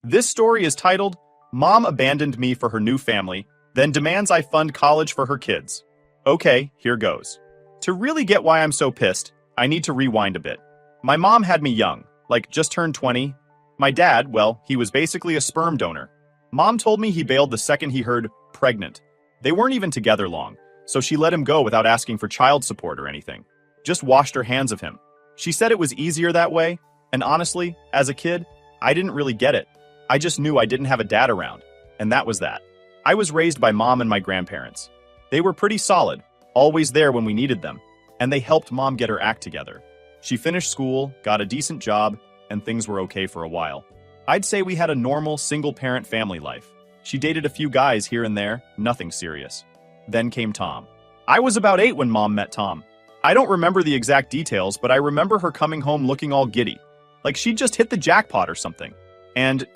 This story is titled, Mom Abandoned Me for Her New Family, Then Demands I Fund College for Her Kids. Okay, here goes. To really get why I'm so pissed, I need to rewind a bit. My mom had me young, like just turned 20. My dad, well, he was basically a sperm donor. Mom told me he bailed the second he heard pregnant. They weren't even together long, so she let him go without asking for child support or anything. Just washed her hands of him. She said it was easier that way, and honestly, as a kid, I didn't really get it. I just knew I didn't have a dad around, and that was that. I was raised by mom and my grandparents. They were pretty solid, always there when we needed them, and they helped mom get her act together. She finished school, got a decent job, and things were okay for a while. I'd say we had a normal, single-parent family life. She dated a few guys here and there, nothing serious. Then came Tom. I was about 8 when mom met Tom. I don't remember the exact details, but I remember her coming home looking all giddy, like she'd just hit the jackpot or something. And,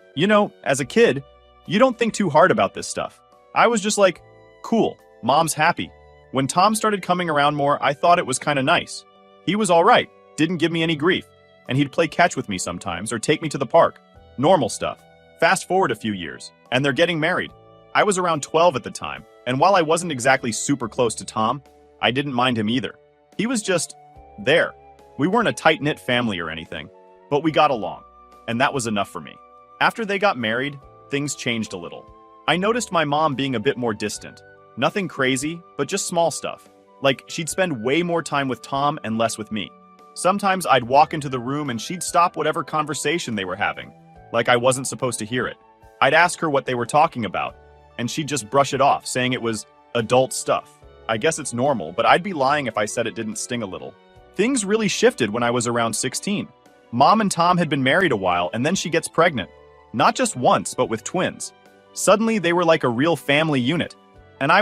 as a kid, you don't think too hard about this stuff. I was just like, cool, mom's happy. When Tom started coming around more, I thought it was kind of nice. He was all right, didn't give me any grief, and he'd play catch with me sometimes or take me to the park. Normal stuff. Fast forward a few years, and they're getting married. I was around 12 at the time, and while I wasn't exactly super close to Tom, I didn't mind him either. He was just there. We weren't a tight-knit family or anything, but we got along, and that was enough for me. After they got married, things changed a little. I noticed my mom being a bit more distant. Nothing crazy, but just small stuff. Like, she'd spend way more time with Tom and less with me. Sometimes I'd walk into the room and she'd stop whatever conversation they were having, like I wasn't supposed to hear it. I'd ask her what they were talking about, and she'd just brush it off, saying it was adult stuff. I guess it's normal, but I'd be lying if I said it didn't sting a little. Things really shifted when I was around 16. Mom and Tom had been married a while, and then she gets pregnant. Not just once, but with twins. Suddenly, they were like a real family unit. And I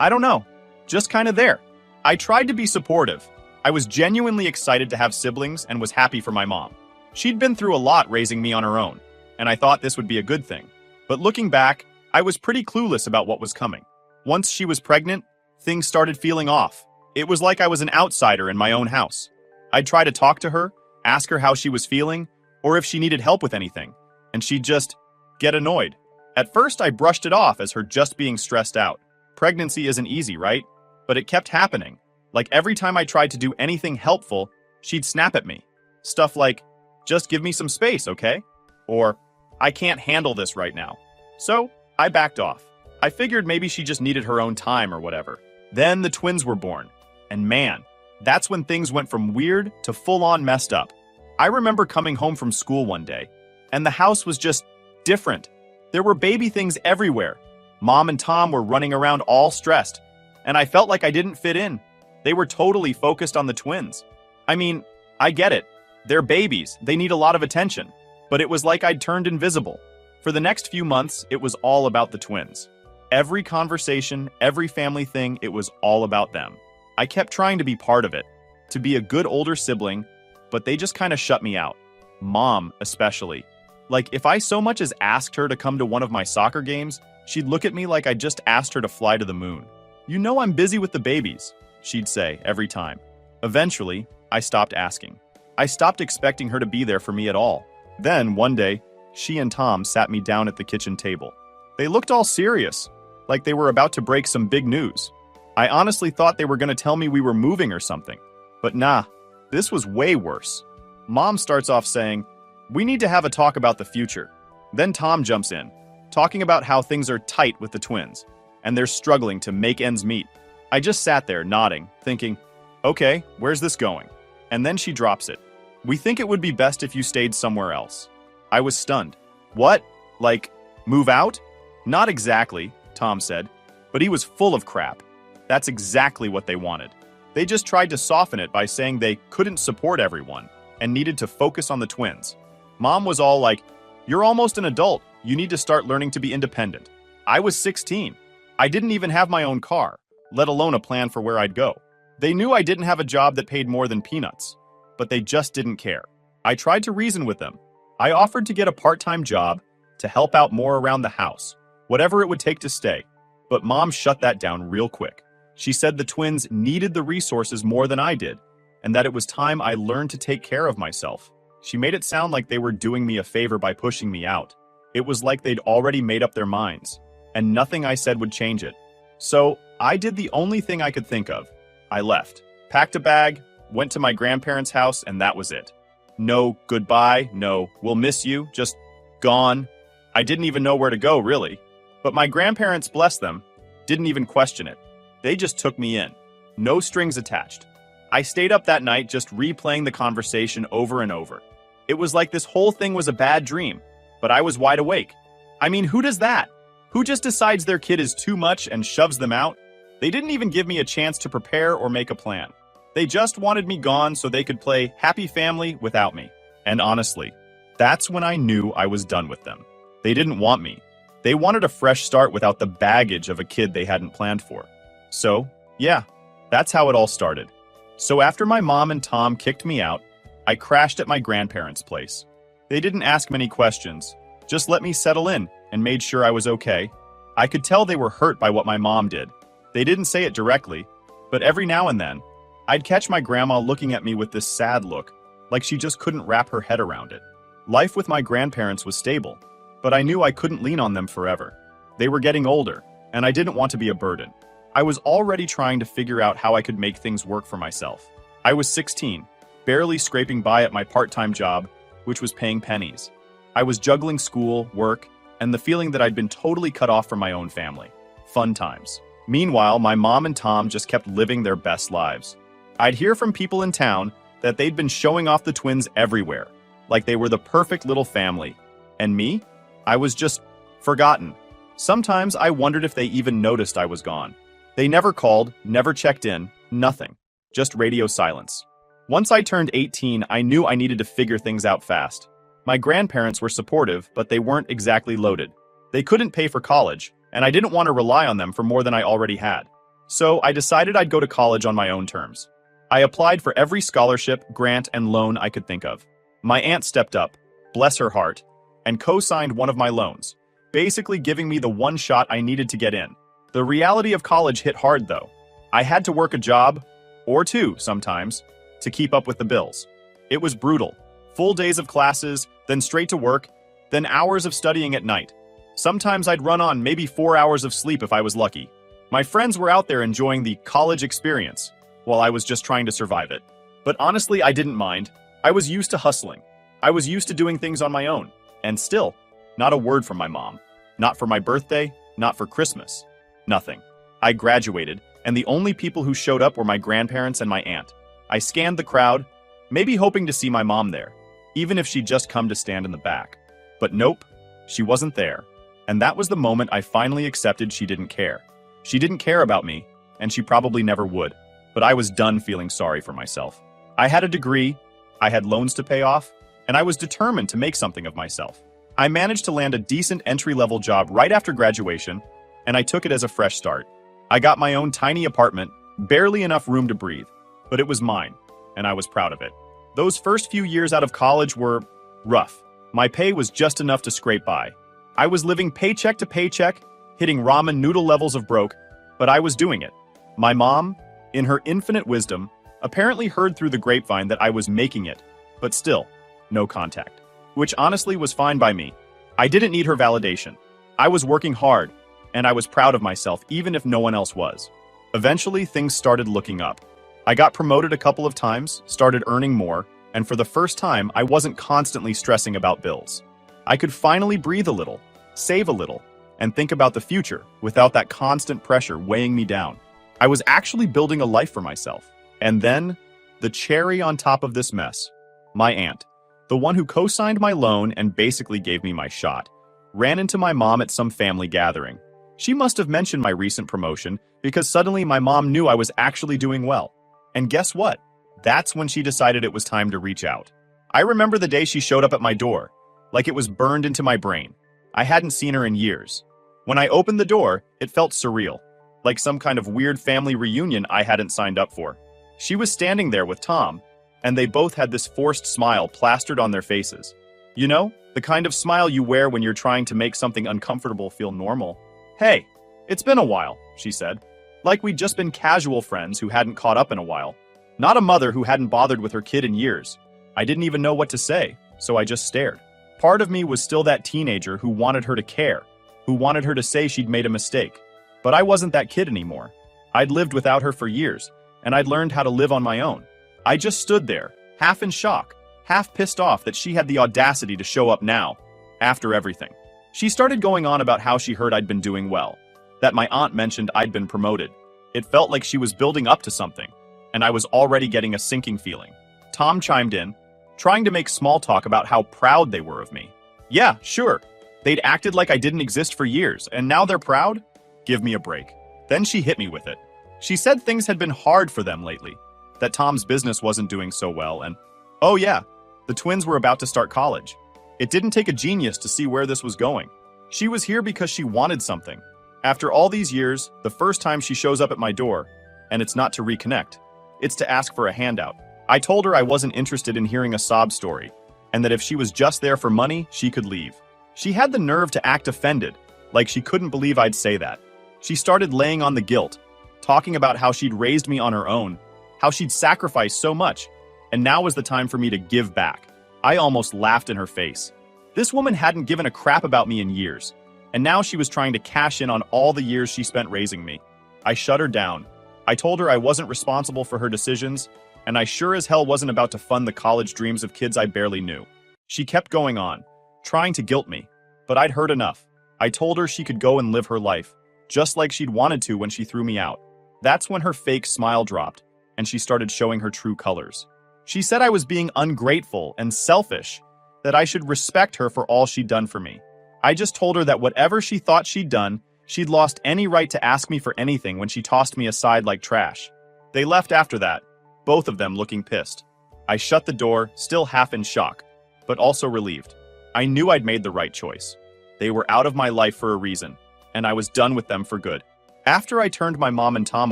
don't know, just kind of there. I tried to be supportive. I was genuinely excited to have siblings and was happy for my mom. She'd been through a lot raising me on her own, and I thought this would be a good thing. But looking back, I was pretty clueless about what was coming. Once she was pregnant, things started feeling off. It was like I was an outsider in my own house. I'd try to talk to her, ask her how she was feeling, or if she needed help with anything, and she'd just get annoyed. At first, I brushed it off as her just being stressed out. Pregnancy isn't easy, right? But it kept happening. Like every time I tried to do anything helpful, she'd snap at me. Stuff like, just give me some space, okay? Or, I can't handle this right now. So, I backed off. I figured maybe she just needed her own time or whatever. Then the twins were born. And man, that's when things went from weird to full-on messed up. I remember coming home from school one day, and the house was just different. There were baby things everywhere. Mom and Tom were running around all stressed, and I felt like I didn't fit in. They were totally focused on the twins. I mean, I get it. They're babies, they need a lot of attention. But it was like I'd turned invisible. For the next few months, it was all about the twins. Every conversation, every family thing, it was all about them. I kept trying to be part of it, to be a good older sibling, but they just kind of shut me out. Mom, especially. Like, if I so much as asked her to come to one of my soccer games, she'd look at me like I just asked her to fly to the moon. You know I'm busy with the babies, she'd say every time. Eventually, I stopped asking. I stopped expecting her to be there for me at all. Then, one day, she and Tom sat me down at the kitchen table. They looked all serious, like they were about to break some big news. I honestly thought they were going to tell me we were moving or something. But nah, this was way worse. Mom starts off saying, we need to have a talk about the future. Then Tom jumps in, talking about how things are tight with the twins, and they're struggling to make ends meet. I just sat there nodding, thinking, okay, where's this going? And then she drops it. We think it would be best if you stayed somewhere else. I was stunned. What? Like, move out? Not exactly, Tom said, but he was full of crap. That's exactly what they wanted. They just tried to soften it by saying they couldn't support everyone and needed to focus on the twins. Mom was all like, you're almost an adult. You need to start learning to be independent. I was 16. I didn't even have my own car, let alone a plan for where I'd go. They knew I didn't have a job that paid more than peanuts, but they just didn't care. I tried to reason with them. I offered to get a part-time job to help out more around the house, whatever it would take to stay. But Mom shut that down real quick. She said the twins needed the resources more than I did, and that it was time I learned to take care of myself. She made it sound like they were doing me a favor by pushing me out. It was like they'd already made up their minds, and nothing I said would change it. So I did the only thing I could think of. I left, packed a bag, went to my grandparents' house, and that was it. No goodbye, no we'll miss you, just gone. I didn't even know where to go, really. But my grandparents, bless them, didn't even question it. They just took me in. No strings attached. I stayed up that night just replaying the conversation over and over. It was like this whole thing was a bad dream, but I was wide awake. I mean, who does that? Who just decides their kid is too much and shoves them out? They didn't even give me a chance to prepare or make a plan. They just wanted me gone so they could play happy family without me. And honestly, that's when I knew I was done with them. They didn't want me. They wanted a fresh start without the baggage of a kid they hadn't planned for. So, yeah, that's how it all started. So after my mom and Tom kicked me out, I crashed at my grandparents' place. They didn't ask many questions, just let me settle in and made sure I was okay. I could tell they were hurt by what my mom did. They didn't say it directly, but every now and then, I'd catch my grandma looking at me with this sad look, like she just couldn't wrap her head around it. Life with my grandparents was stable, but I knew I couldn't lean on them forever. They were getting older, and I didn't want to be a burden. I was already trying to figure out how I could make things work for myself. I was 16, barely scraping by at my part-time job, which was paying pennies. I was juggling school, work, and the feeling that I'd been totally cut off from my own family. Fun times. Meanwhile, my mom and Tom just kept living their best lives. I'd hear from people in town that they'd been showing off the twins everywhere, like they were the perfect little family. And me? I was just forgotten. Sometimes I wondered if they even noticed I was gone. They never called, never checked in, nothing. Just radio silence. Once I turned 18, I knew I needed to figure things out fast. My grandparents were supportive, but they weren't exactly loaded. They couldn't pay for college, and I didn't want to rely on them for more than I already had. So I decided I'd go to college on my own terms. I applied for every scholarship, grant, and loan I could think of. My aunt stepped up, bless her heart, and co-signed one of my loans, basically giving me the one shot I needed to get in. The reality of college hit hard, though. I had to work a job, or two sometimes, to keep up with the bills. It was brutal. Full days of classes, then straight to work, then hours of studying at night. Sometimes I'd run on maybe 4 hours of sleep if I was lucky. My friends were out there enjoying the college experience, while I was just trying to survive it. But honestly, I didn't mind. I was used to hustling. I was used to doing things on my own. And still, not a word from my mom. Not for my birthday, not for Christmas. Nothing. I graduated, and the only people who showed up were my grandparents and my aunt. I scanned the crowd, maybe hoping to see my mom there, even if she'd just come to stand in the back. But nope, she wasn't there. And that was the moment I finally accepted she didn't care. She didn't care about me, and she probably never would. But I was done feeling sorry for myself. I had a degree, I had loans to pay off, and I was determined to make something of myself. I managed to land a decent entry-level job right after graduation, and I took it as a fresh start. I got my own tiny apartment, barely enough room to breathe, but it was mine, and I was proud of it. Those first few years out of college were rough. My pay was just enough to scrape by. I was living paycheck to paycheck, hitting ramen noodle levels of broke, but I was doing it. My mom, in her infinite wisdom, apparently heard through the grapevine that I was making it, but still, no contact. Which honestly was fine by me. I didn't need her validation. I was working hard, and I was proud of myself even if no one else was. Eventually, things started looking up. I got promoted a couple of times, started earning more, and for the first time, I wasn't constantly stressing about bills. I could finally breathe a little, save a little, and think about the future without that constant pressure weighing me down. I was actually building a life for myself. And then, the cherry on top of this mess, my aunt, the one who co-signed my loan and basically gave me my shot, ran into my mom at some family gathering. She must have mentioned my recent promotion because suddenly my mom knew I was actually doing well. And guess what? That's when she decided it was time to reach out. I remember the day she showed up at my door, like it was burned into my brain. I hadn't seen her in years. When I opened the door, it felt surreal, like some kind of weird family reunion I hadn't signed up for. She was standing there with Tom, and they both had this forced smile plastered on their faces. You know, the kind of smile you wear when you're trying to make something uncomfortable feel normal. "Hey, it's been a while," she said. Like we'd just been casual friends who hadn't caught up in a while. Not a mother who hadn't bothered with her kid in years. I didn't even know what to say, so I just stared. Part of me was still that teenager who wanted her to care, who wanted her to say she'd made a mistake. But I wasn't that kid anymore. I'd lived without her for years, and I'd learned how to live on my own. I just stood there, half in shock, half pissed off that she had the audacity to show up now, after everything. She started going on about how she heard I'd been doing well, that my aunt mentioned I'd been promoted. It felt like she was building up to something, and I was already getting a sinking feeling. Tom chimed in, trying to make small talk about how proud they were of me. Yeah, sure. They'd acted like I didn't exist for years, and now they're proud? Give me a break. Then she hit me with it. She said things had been hard for them lately, that Tom's business wasn't doing so well, and, oh yeah, the twins were about to start college. It didn't take a genius to see where this was going. She was here because she wanted something. After all these years, the first time she shows up at my door, and it's not to reconnect, it's to ask for a handout. I told her I wasn't interested in hearing a sob story, and that if she was just there for money, she could leave. She had the nerve to act offended, like she couldn't believe I'd say that. She started laying on the guilt, talking about how she'd raised me on her own, how she'd sacrificed so much, and now was the time for me to give back. I almost laughed in her face. This woman hadn't given a crap about me in years, and now she was trying to cash in on all the years she spent raising me. I shut her down. I told her I wasn't responsible for her decisions, and I sure as hell wasn't about to fund the college dreams of kids I barely knew. She kept going on, trying to guilt me, but I'd heard enough. I told her she could go and live her life, just like she'd wanted to when she threw me out. That's when her fake smile dropped, and she started showing her true colors. She said I was being ungrateful and selfish, that I should respect her for all she'd done for me. I just told her that whatever she thought she'd done, she'd lost any right to ask me for anything when she tossed me aside like trash. They left after that, both of them looking pissed. I shut the door, still half in shock, but also relieved. I knew I'd made the right choice. They were out of my life for a reason, and I was done with them for good. After I turned my mom and Tom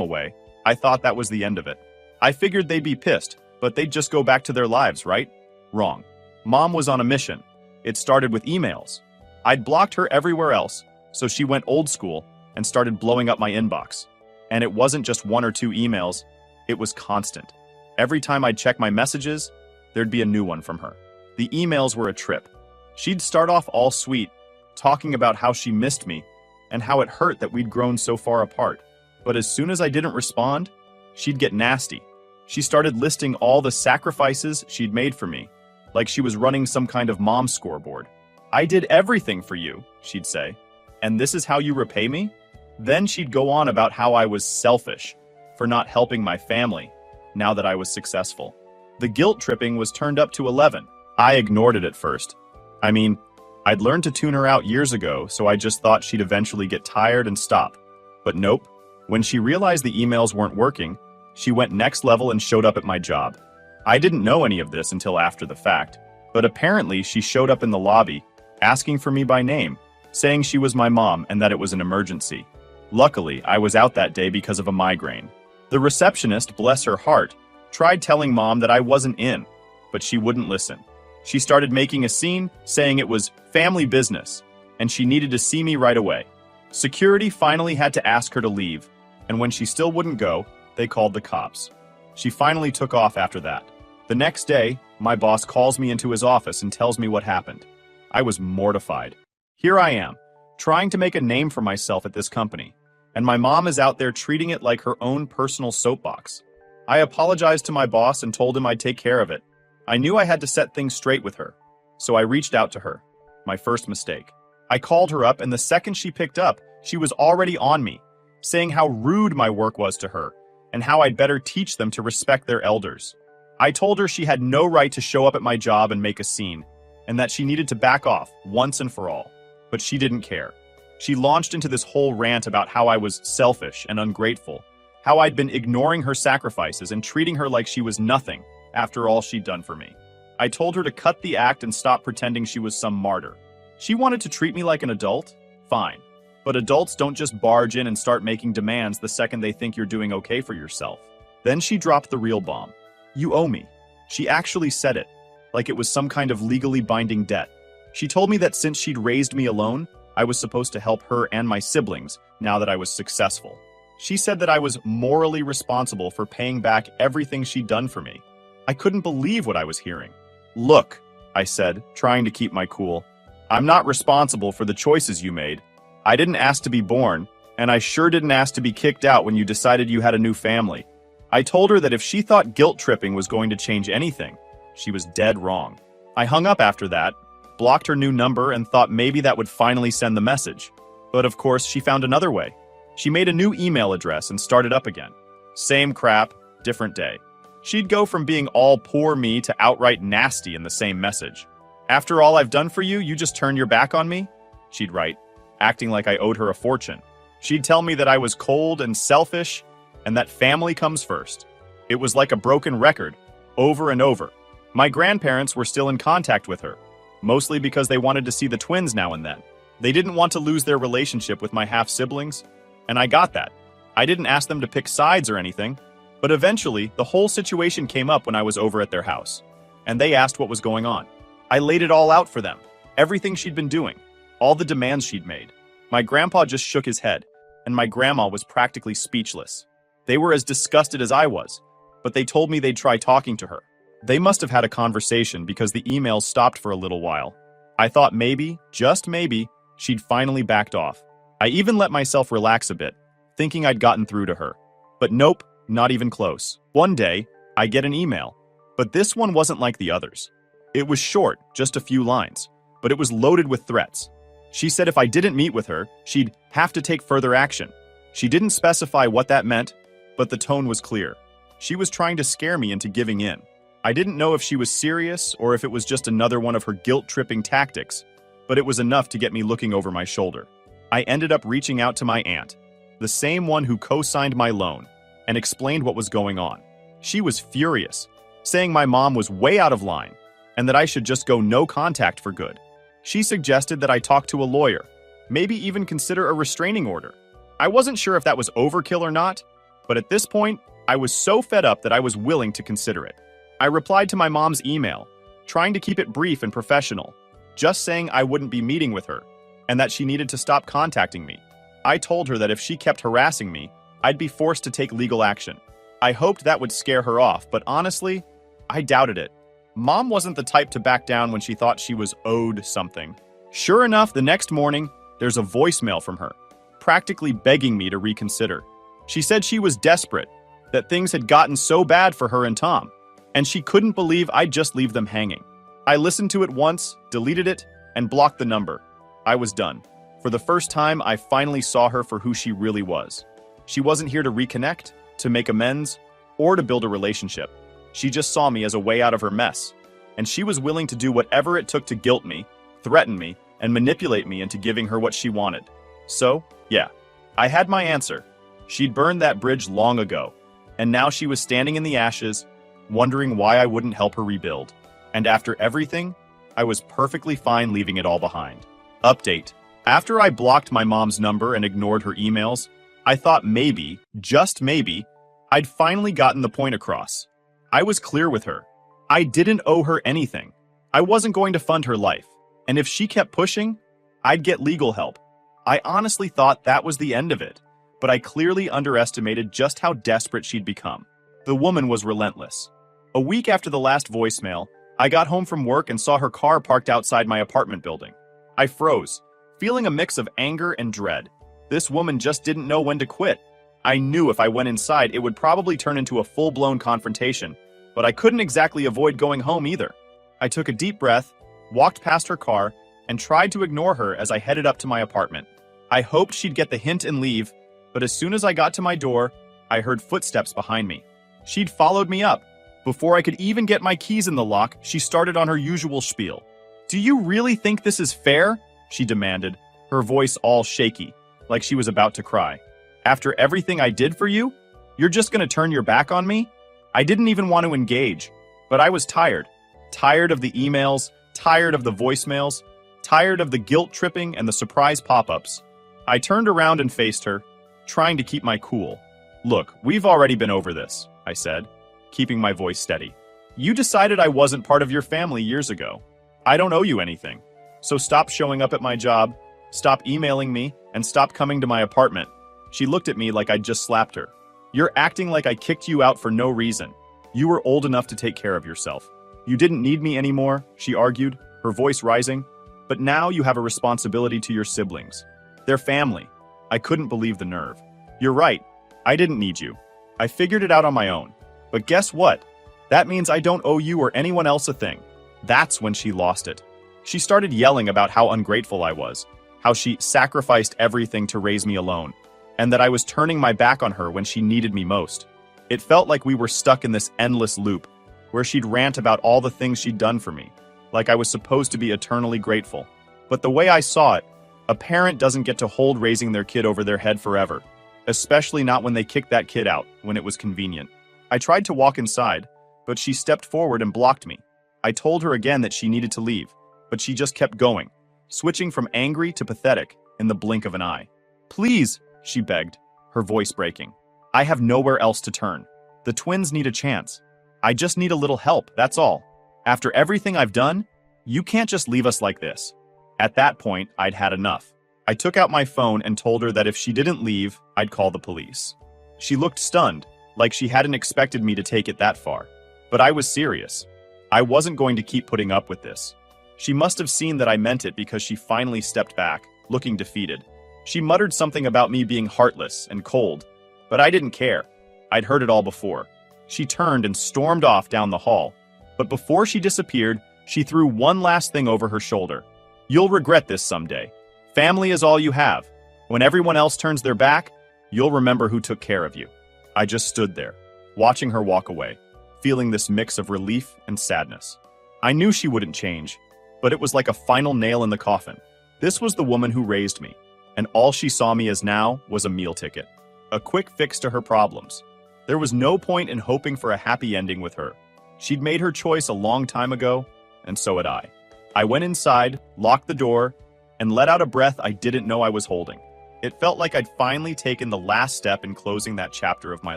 away, I thought that was the end of it. I figured they'd be pissed, but they'd just go back to their lives, right? Wrong. Mom was on a mission. It started with emails. I'd blocked her everywhere else, so she went old school and started blowing up my inbox. And it wasn't just one or two emails, it was constant. Every time I'd check my messages, there'd be a new one from her. The emails were a trip. She'd start off all sweet, talking about how she missed me and how it hurt that we'd grown so far apart. But as soon as I didn't respond, she'd get nasty. She started listing all the sacrifices she'd made for me, like she was running some kind of mom scoreboard. I did everything for you, she'd say, and this is how you repay me? Then she'd go on about how I was selfish for not helping my family now that I was successful. The guilt tripping was turned up to 11. I ignored it at first. I mean, I'd learned to tune her out years ago, so I just thought she'd eventually get tired and stop. But nope. When she realized the emails weren't working, she went next level and showed up at my job. I didn't know any of this until after the fact, but apparently she showed up in the lobby, asking for me by name, saying she was my mom and that it was an emergency. Luckily, I was out that day because of a migraine. The receptionist, bless her heart, tried telling Mom that I wasn't in, but she wouldn't listen. She started making a scene, saying it was family business, and she needed to see me right away. Security finally had to ask her to leave, and when she still wouldn't go, they called the cops. She finally took off after that. The next day, my boss calls me into his office and tells me what happened. I was mortified. Here I am, trying to make a name for myself at this company, and my mom is out there treating it like her own personal soapbox. I apologized to my boss and told him I'd take care of it. I knew I had to set things straight with her, so I reached out to her. My first mistake. I called her up, and the second she picked up, she was already on me, saying how rude my work was to her, and how I'd better teach them to respect their elders. I told her she had no right to show up at my job and make a scene, and that she needed to back off once and for all. But she didn't care. She launched into this whole rant about how I was selfish and ungrateful, how I'd been ignoring her sacrifices and treating her like she was nothing after all she'd done for me. I told her to cut the act and stop pretending she was some martyr. She wanted to treat me like an adult? Fine. But adults don't just barge in and start making demands the second they think you're doing okay for yourself. Then she dropped the real bomb. You owe me. She actually said it, like it was some kind of legally binding debt. She told me that since she'd raised me alone, I was supposed to help her and my siblings now that I was successful. She said that I was morally responsible for paying back everything she'd done for me. I couldn't believe what I was hearing. Look, I said, trying to keep my cool. I'm not responsible for the choices you made. I didn't ask to be born, and I sure didn't ask to be kicked out when you decided you had a new family. I told her that if she thought guilt tripping was going to change anything, she was dead wrong. I hung up after that, blocked her new number, and thought maybe that would finally send the message. But of course, she found another way. She made a new email address and started up again. Same crap, different day. She'd go from being all poor me to outright nasty in the same message. After all I've done for you, you just turn your back on me? She'd write, acting like I owed her a fortune. She'd tell me that I was cold and selfish, and that family comes first. It was like a broken record, over and over. My grandparents were still in contact with her, mostly because they wanted to see the twins now and then. They didn't want to lose their relationship with my half-siblings, and I got that. I didn't ask them to pick sides or anything, but eventually, the whole situation came up when I was over at their house, and they asked what was going on. I laid it all out for them, everything she'd been doing, all the demands she'd made. My grandpa just shook his head, and my grandma was practically speechless. They were as disgusted as I was, but they told me they'd try talking to her. They must have had a conversation because the emails stopped for a little while. I thought maybe, just maybe, she'd finally backed off. I even let myself relax a bit, thinking I'd gotten through to her. But nope, not even close. One day, I get an email, but this one wasn't like the others. It was short, just a few lines, but it was loaded with threats. She said if I didn't meet with her, she'd have to take further action. She didn't specify what that meant, but the tone was clear. She was trying to scare me into giving in. I didn't know if she was serious or if it was just another one of her guilt-tripping tactics, but it was enough to get me looking over my shoulder. I ended up reaching out to my aunt, the same one who co-signed my loan, and explained what was going on. She was furious, saying my mom was way out of line and that I should just go no contact for good. She suggested that I talk to a lawyer, maybe even consider a restraining order. I wasn't sure if that was overkill or not, but at this point, I was so fed up that I was willing to consider it. I replied to my mom's email, trying to keep it brief and professional, just saying I wouldn't be meeting with her and that she needed to stop contacting me. I told her that if she kept harassing me, I'd be forced to take legal action. I hoped that would scare her off, but honestly, I doubted it. Mom wasn't the type to back down when she thought she was owed something. Sure enough, the next morning, there's a voicemail from her, practically begging me to reconsider. She said she was desperate, that things had gotten so bad for her and Tom, and she couldn't believe I'd just leave them hanging. I listened to it once, deleted it, and blocked the number. I was done. For the first time, I finally saw her for who she really was. She wasn't here to reconnect, to make amends, or to build a relationship. She just saw me as a way out of her mess, and she was willing to do whatever it took to guilt me, threaten me, and manipulate me into giving her what she wanted. So, yeah, I had my answer. She'd burned that bridge long ago, and now she was standing in the ashes, wondering why I wouldn't help her rebuild. And after everything, I was perfectly fine leaving it all behind. Update. After I blocked my mom's number and ignored her emails, I thought maybe, just maybe, I'd finally gotten the point across. I was clear with her. I didn't owe her anything. I wasn't going to fund her life. And if she kept pushing, I'd get legal help. I honestly thought that was the end of it, but I clearly underestimated just how desperate she'd become. The woman was relentless. A week after the last voicemail, I got home from work and saw her car parked outside my apartment building. I froze, feeling a mix of anger and dread. This woman just didn't know when to quit. I knew if I went inside, it would probably turn into a full-blown confrontation, but I couldn't exactly avoid going home either. I took a deep breath, walked past her car, and tried to ignore her as I headed up to my apartment. I hoped she'd get the hint and leave, but as soon as I got to my door, I heard footsteps behind me. She'd followed me up. Before I could even get my keys in the lock, she started on her usual spiel. "Do you really think this is fair?" she demanded, her voice all shaky, like she was about to cry. "After everything I did for you, you're just gonna turn your back on me?" I didn't even want to engage, but I was tired. Tired of the emails, tired of the voicemails, tired of the guilt tripping and the surprise pop-ups. I turned around and faced her, trying to keep my cool. "Look, we've already been over this," I said, keeping my voice steady. "You decided I wasn't part of your family years ago. I don't owe you anything. So stop showing up at my job, stop emailing me, and stop coming to my apartment." She looked at me like I'd just slapped her. "You're acting like I kicked you out for no reason. You were old enough to take care of yourself. You didn't need me anymore, she argued, her voice rising. But now you have a responsibility to your siblings. They're family. I couldn't believe the nerve. You're right. I didn't need you. I figured it out on my own. But guess what? That means I don't owe you or anyone else a thing. That's when she lost it. She started yelling about how ungrateful I was, how she sacrificed everything to raise me alone, and that I was turning my back on her when she needed me most. It felt like we were stuck in this endless loop, where she'd rant about all the things she'd done for me, like I was supposed to be eternally grateful. But the way I saw it, a parent doesn't get to hold raising their kid over their head forever, especially not when they kicked that kid out when it was convenient. I tried to walk inside, but she stepped forward and blocked me. I told her again that she needed to leave, but she just kept going, switching from angry to pathetic in the blink of an eye. Please, she begged, her voice breaking. I have nowhere else to turn. The twins need a chance. I just need a little help, that's all. After everything I've done, you can't just leave us like this. At that point, I'd had enough. I took out my phone and told her that if she didn't leave, I'd call the police. She looked stunned, like she hadn't expected me to take it that far. But I was serious. I wasn't going to keep putting up with this. She must have seen that I meant it because she finally stepped back, looking defeated. She muttered something about me being heartless and cold, but I didn't care. I'd heard it all before. She turned and stormed off down the hall, but before she disappeared, she threw one last thing over her shoulder. You'll regret this someday. Family is all you have. When everyone else turns their back, you'll remember who took care of you. I just stood there, watching her walk away, feeling this mix of relief and sadness. I knew she wouldn't change, but it was like a final nail in the coffin. This was the woman who raised me, and all she saw me as now was a meal ticket, a quick fix to her problems. There was no point in hoping for a happy ending with her. She'd made her choice a long time ago, and so had I. I went inside, locked the door, and let out a breath I didn't know I was holding. It felt like I'd finally taken the last step in closing that chapter of my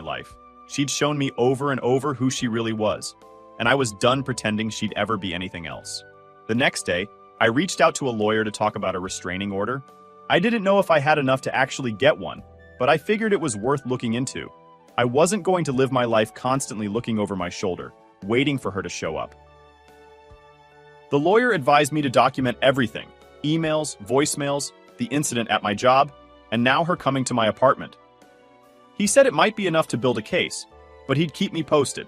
life. She'd shown me over and over who she really was, and I was done pretending she'd ever be anything else. The next day, I reached out to a lawyer to talk about a restraining order. I didn't know if I had enough to actually get one, but I figured it was worth looking into. I wasn't going to live my life constantly looking over my shoulder, waiting for her to show up. The lawyer advised me to document everything: emails, voicemails, the incident at my job, and now her coming to my apartment. He said it might be enough to build a case, but he'd keep me posted.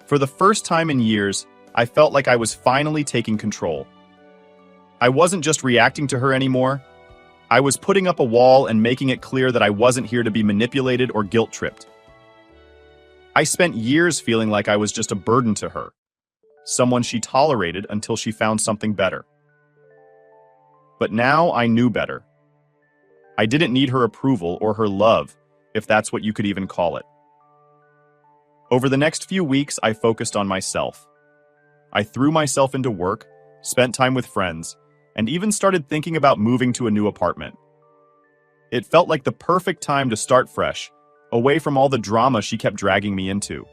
For the first time in years, I felt like I was finally taking control. I wasn't just reacting to her anymore. I was putting up a wall and making it clear that I wasn't here to be manipulated or guilt-tripped. I spent years feeling like I was just a burden to her, someone she tolerated until she found something better. But now I knew better. I didn't need her approval or her love, if that's what you could even call it. Over the next few weeks, I focused on myself. I threw myself into work, spent time with friends, and even started thinking about moving to a new apartment. It felt like the perfect time to start fresh, away from all the drama she kept dragging me into.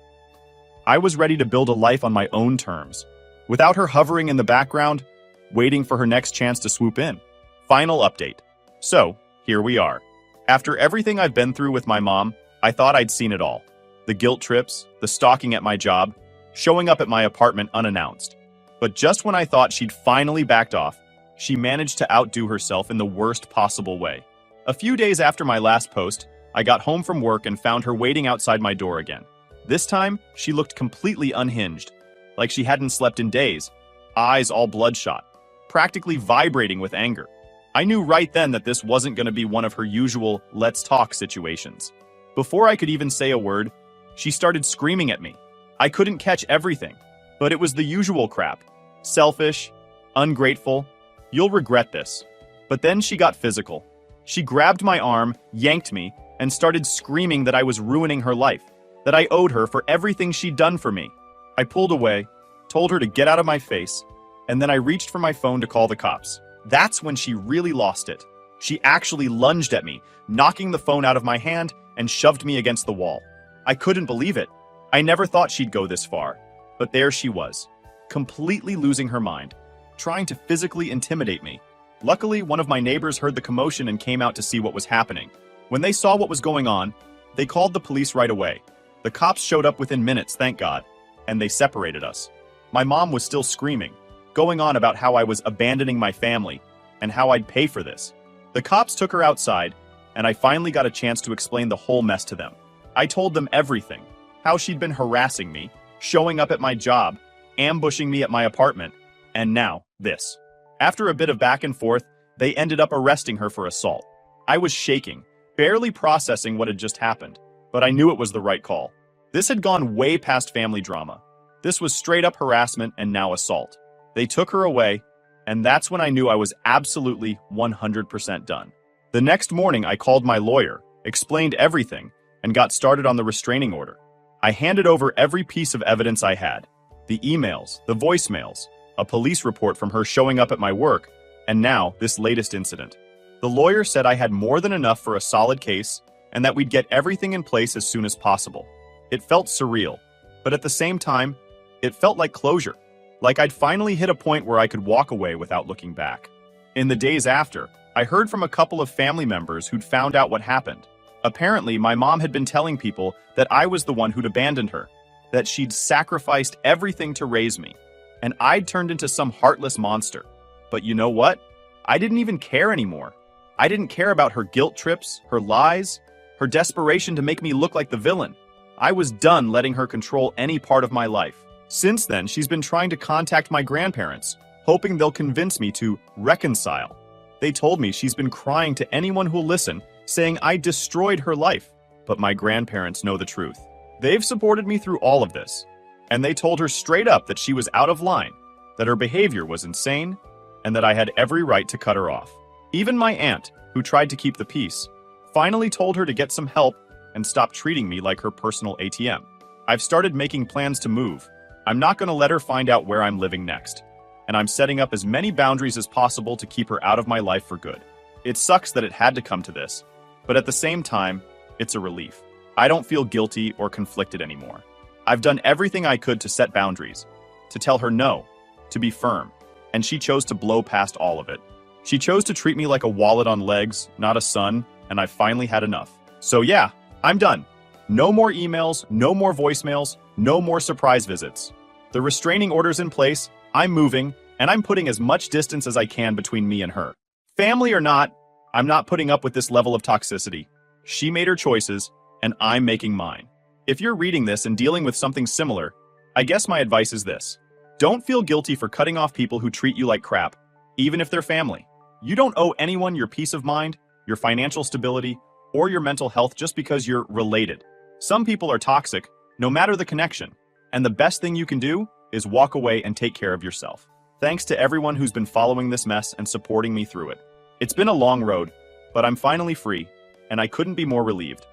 I was ready to build a life on my own terms, without her hovering in the background, waiting for her next chance to swoop in. Final update. So, here we are. After everything I've been through with my mom, I thought I'd seen it all. The guilt trips, the stalking at my job, showing up at my apartment unannounced. But just when I thought she'd finally backed off, she managed to outdo herself in the worst possible way. A few days after my last post, I got home from work and found her waiting outside my door again. This time, she looked completely unhinged, like she hadn't slept in days, eyes all bloodshot, practically vibrating with anger. I knew right then that this wasn't going to be one of her usual let's talk situations. Before I could even say a word, she started screaming at me. I couldn't catch everything, but it was the usual crap. Selfish, ungrateful, you'll regret this. But then she got physical. She grabbed my arm, yanked me, and started screaming that I was ruining her life, that I owed her for everything she'd done for me. I pulled away, told her to get out of my face, and then I reached for my phone to call the cops. That's when she really lost it. She actually lunged at me, knocking the phone out of my hand and shoved me against the wall. I couldn't believe it. I never thought she'd go this far. But there she was, completely losing her mind, trying to physically intimidate me. Luckily, one of my neighbors heard the commotion and came out to see what was happening. When they saw what was going on, they called the police right away. The cops showed up within minutes, thank God, and they separated us. My mom was still screaming, going on about how I was abandoning my family and how I'd pay for this. The cops took her outside, and I finally got a chance to explain the whole mess to them. I told them everything, how she'd been harassing me, showing up at my job, ambushing me at my apartment, and now this. After a bit of back and forth, they ended up arresting her for assault. I was shaking, barely processing what had just happened, but I knew it was the right call. This had gone way past family drama. This was straight up harassment and now assault. They took her away, and that's when I knew I was absolutely 100% done. The next morning, I called my lawyer, explained everything, and got started on the restraining order. I handed over every piece of evidence I had: the emails, the voicemails, a police report from her showing up at my work, and now this latest incident. The lawyer said I had more than enough for a solid case and that we'd get everything in place as soon as possible. It felt surreal, but at the same time, it felt like closure, like I'd finally hit a point where I could walk away without looking back. In the days after, I heard from a couple of family members who'd found out what happened. Apparently, my mom had been telling people that I was the one who'd abandoned her, that she'd sacrificed everything to raise me, and I'd turned into some heartless monster. But you know what? I didn't even care anymore. I didn't care about her guilt trips, her lies, her desperation to make me look like the villain. I was done letting her control any part of my life. Since then, she's been trying to contact my grandparents, hoping they'll convince me to reconcile. They told me she's been crying to anyone who'll listen, saying I destroyed her life. But my grandparents know the truth. They've supported me through all of this, and they told her straight up that she was out of line, that her behavior was insane, and that I had every right to cut her off. Even my aunt, who tried to keep the peace, finally told her to get some help and stop treating me like her personal ATM. I've started making plans to move. I'm not going to let her find out where I'm living next, and I'm setting up as many boundaries as possible to keep her out of my life for good. It sucks that it had to come to this, but at the same time, it's a relief. I don't feel guilty or conflicted anymore. I've done everything I could to set boundaries, to tell her no, to be firm, and she chose to blow past all of it. She chose to treat me like a wallet on legs, not a son, and I've finally had enough. So yeah, I'm done. No more emails, no more voicemails, no more surprise visits. The restraining order's in place, I'm moving, and I'm putting as much distance as I can between me and her. Family or not, I'm not putting up with this level of toxicity. She made her choices, and I'm making mine. If you're reading this and dealing with something similar, I guess my advice is this. Don't feel guilty for cutting off people who treat you like crap, even if they're family. You don't owe anyone your peace of mind, your financial stability, or your mental health just because you're related. Some people are toxic, no matter the connection, and the best thing you can do is walk away and take care of yourself. Thanks to everyone who's been following this mess and supporting me through it. It's been a long road, but I'm finally free, and I couldn't be more relieved.